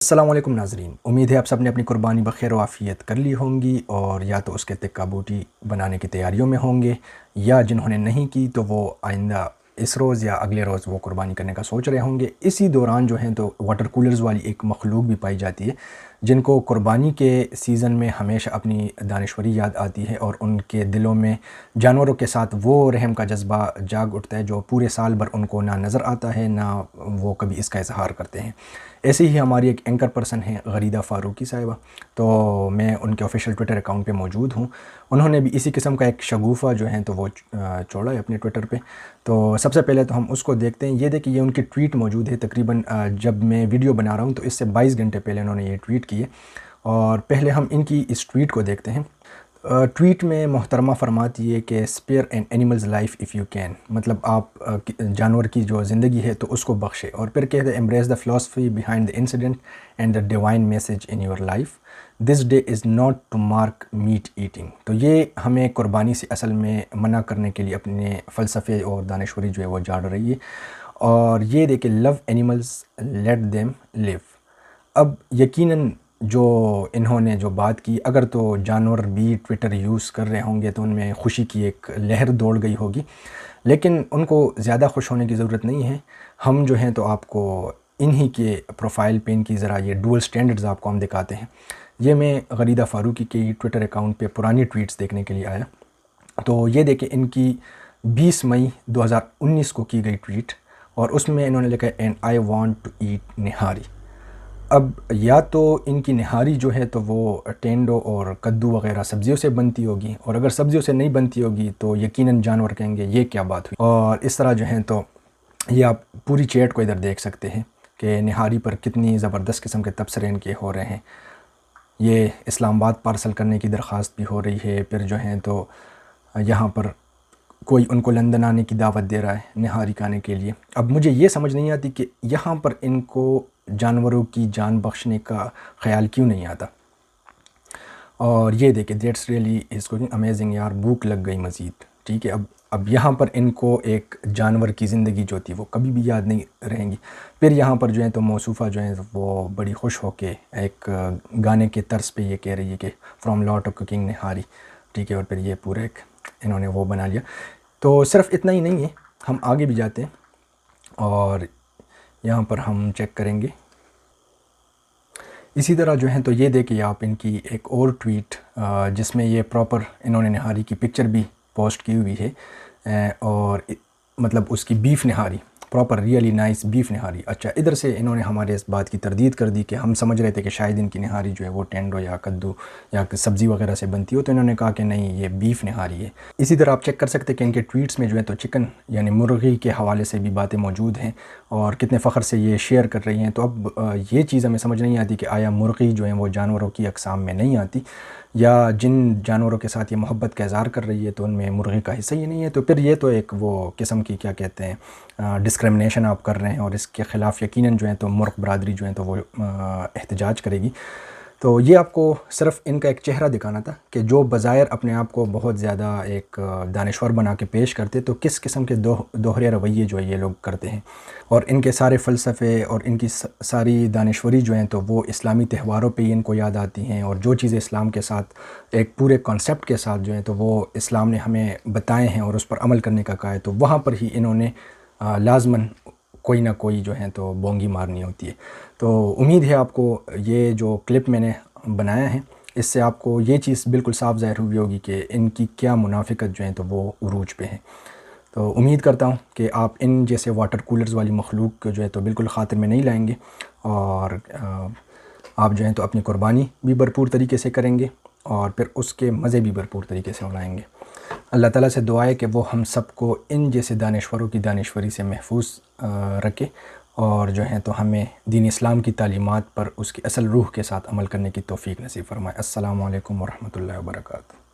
السلام علیکم ناظرین، امید ہے آپ سب نے اپنی قربانی بخیر و عافیت کر لی ہوں گی اور یا تو اس کے تکہ بوٹی بنانے کی تیاریوں میں ہوں گے، یا جنہوں نے نہیں کی تو وہ آئندہ اس روز یا اگلے روز وہ قربانی کرنے کا سوچ رہے ہوں گے۔ اسی دوران جو ہیں تو واٹر کولرز والی ایک مخلوق بھی پائی جاتی ہے جن کو قربانی کے سیزن میں ہمیشہ اپنی دانشوری یاد آتی ہے اور ان کے دلوں میں جانوروں کے ساتھ وہ رحم کا جذبہ جاگ اٹھتا ہے جو پورے سال بھر ان کو نہ نظر آتا ہے نہ وہ کبھی اس کا اظہار کرتے ہیں۔ ایسے ہی ہماری ایک اینکر پرسن ہیں غریدہ فاروقی صاحبہ، تو میں ان کے آفیشیل ٹویٹر اکاؤنٹ پہ موجود ہوں۔ انہوں نے بھی اسی قسم کا ایک شگوفہ جو ہیں تو وہ چھوڑا ہے اپنے ٹویٹر پہ۔ تو سب سے پہلے تو ہم اس کو دیکھتے ہیں۔ یہ دیکھیں، یہ ان کی ٹویٹ موجود ہے تقریباً جب میں ویڈیو بنا رہا ہوں تو اس سے 22 گھنٹے پہلے انہوں نے یہ ٹویٹ کی ہے، اور پہلے ہم ان کی اس ٹویٹ کو دیکھتے ہیں۔ ٹویٹ میں محترمہ فرماتی ہے کہ spare an animal's life if you can, مطلب آپ جانور کی جو زندگی ہے تو اس کو بخشے، اور پھر کہتے ہیں embrace the philosophy behind the incident and the divine message in your life, this day is not to mark meat eating. تو یہ ہمیں قربانی سے اصل میں منع کرنے کے لیے اپنے فلسفے اور دانشوری جو ہے وہ جاڑ رہی ہے۔ اور یہ دیکھیں، لو اینیملز لیٹ دیم لیو۔ اب یقیناً جو انہوں نے جو بات کی، اگر تو جانور بھی ٹویٹر یوز کر رہے ہوں گے تو ان میں خوشی کی ایک لہر دوڑ گئی ہوگی، لیکن ان کو زیادہ خوش ہونے کی ضرورت نہیں ہے۔ ہم جو ہیں تو آپ کو انہی کے پروفائل پہ ان کی ذرا یہ ڈول سٹینڈرڈز آپ کو ہم دکھاتے ہیں۔ یہ میں غریدہ فاروقی کی ٹویٹر اکاؤنٹ پہ پرانی ٹویٹس دیکھنے کے لیے آیا، تو یہ دیکھیں ان کی 20 مئی 2019 کو کی گئی ٹویٹ، اور اس میں انہوں نے لکھا ہے and I want to eat nihari. اب یا تو ان کی نہاری جو ہے تو وہ ٹینڈو اور کدو وغیرہ سبزیوں سے بنتی ہوگی، اور اگر سبزیوں سے نہیں بنتی ہوگی تو یقیناً جانور کہیں گے یہ کیا بات ہوئی۔ اور اس طرح جو ہیں تو یہ آپ پوری چیٹ کو ادھر دیکھ سکتے ہیں کہ نہاری پر کتنی زبردست قسم کے تبصرے ان کے ہو رہے ہیں۔ یہ اسلام آباد پارسل کرنے کی درخواست بھی ہو رہی ہے، پھر جو ہیں تو یہاں پر کوئی ان کو لندن آنے کی دعوت دے رہا ہے نہاری کھانے کے لیے۔ اب مجھے یہ سمجھ نہیں آتی کہ یہاں پر ان کو جانوروں کی جان بخشنے کا خیال کیوں نہیں آتا۔ اور یہ دیکھیں، that's really is cooking amazing, یار بھوک لگ گئی مزید، ٹھیک ہے۔ اب یہاں پر ان کو ایک جانور کی زندگی جو تھی وہ کبھی بھی یاد نہیں رہیں گی۔ پھر یہاں پر جو ہے تو موصوفہ جو ہیں وہ بڑی خوش ہو کے ایک گانے کے طرز پہ یہ کہہ رہی ہے کہ from lot of cooking nihari, ٹھیک ہے، اور پھر یہ پورا ایک انہوں نے وہ بنا لیا۔ تو صرف اتنا ہی نہیں ہے، ہم آگے بھی جاتے ہیں اور یہاں پر ہم چیک کریں گے۔ اسی طرح جو ہیں تو یہ دیکھیں آپ ان کی ایک اور ٹویٹ جس میں یہ پراپر انہوں نے نہاری کی پکچر بھی پوسٹ کی ہوئی ہے، اور مطلب اس کی beef nihari, proper really nice beef nihari. اچھا، ادھر سے انہوں نے ہمارے اس بات کی تردید کر دی کہ ہم سمجھ رہے تھے کہ شاید ان کی نہاری جو ہے وہ ٹینڈو یا کدو یا سبزی وغیرہ سے بنتی ہو، تو انہوں نے کہا کہ نہیں، یہ بیف نہاری ہے۔ اسی طرح آپ چیک کر سکتے ہیں کہ ان کے ٹویٹس میں جو ہے تو چکن یعنی مرغی کے حوالے سے بھی باتیں موجود ہیں، اور کتنے فخر سے یہ شیئر کر رہی ہیں۔ تو اب یہ چیز ہمیں سمجھ نہیں آتی کہ آیا مرغی جو ہیں وہ جانوروں کی اقسام میں نہیں آتی، یا جن جانوروں کے ساتھ یہ محبت کا اظہار کر رہی ہے تو ان میں مرغی کا حصہ ہی نہیں ہے۔ تو پھر یہ تو ایک وہ قسم کی کیا کہتے ہیں ڈسکرمنیشن آپ کر رہے ہیں، اور اس کے خلاف یقیناً جو ہے تو مرغ برادری جو ہے تو وہ احتجاج کرے گی۔ تو یہ آپ کو صرف ان کا ایک چہرہ دکھانا تھا کہ جو بظاہر اپنے آپ کو بہت زیادہ ایک دانشور بنا کے پیش کرتے تو کس قسم کے دوہرے رویے جو ہے یہ لوگ کرتے ہیں، اور ان کے سارے فلسفے اور ان کی ساری دانشوری جو ہیں تو وہ اسلامی تہواروں پہ ہی ان کو یاد آتی ہیں، اور جو چیزیں اسلام کے ساتھ ایک پورے کانسیپٹ کے ساتھ جو ہیں تو وہ اسلام نے ہمیں بتائے ہیں اور اس پر عمل کرنے کا کہا ہے، تو وہاں پر ہی انہوں نے لازماً کوئی نہ کوئی جو ہے تو بونگی مارنی ہوتی ہے۔ تو امید ہے آپ کو یہ جو کلپ میں نے بنایا ہے اس سے آپ کو یہ چیز بالکل صاف ظاہر ہوئی ہوگی کہ ان کی کیا منافقت جو ہیں تو وہ عروج پہ ہے۔ تو امید کرتا ہوں کہ آپ ان جیسے واٹر کولرز والی مخلوق کو جو ہے تو بالکل خاطر میں نہیں لائیں گے، اور آپ جو ہیں تو اپنی قربانی بھی بھرپور طریقے سے کریں گے، اور پھر اس کے مزے بھی بھرپور طریقے سے اڑائیں گے۔ اللہ تعالیٰ سے دعا ہے کہ وہ ہم سب کو ان جیسے دانشوروں کی دانشوری سے محفوظ رکھے، اور جو ہیں تو ہمیں دین اسلام کی تعلیمات پر اس کی اصل روح کے ساتھ عمل کرنے کی توفیق نصیب فرمائے۔ السلام علیکم ورحمۃ اللہ وبرکاتہ۔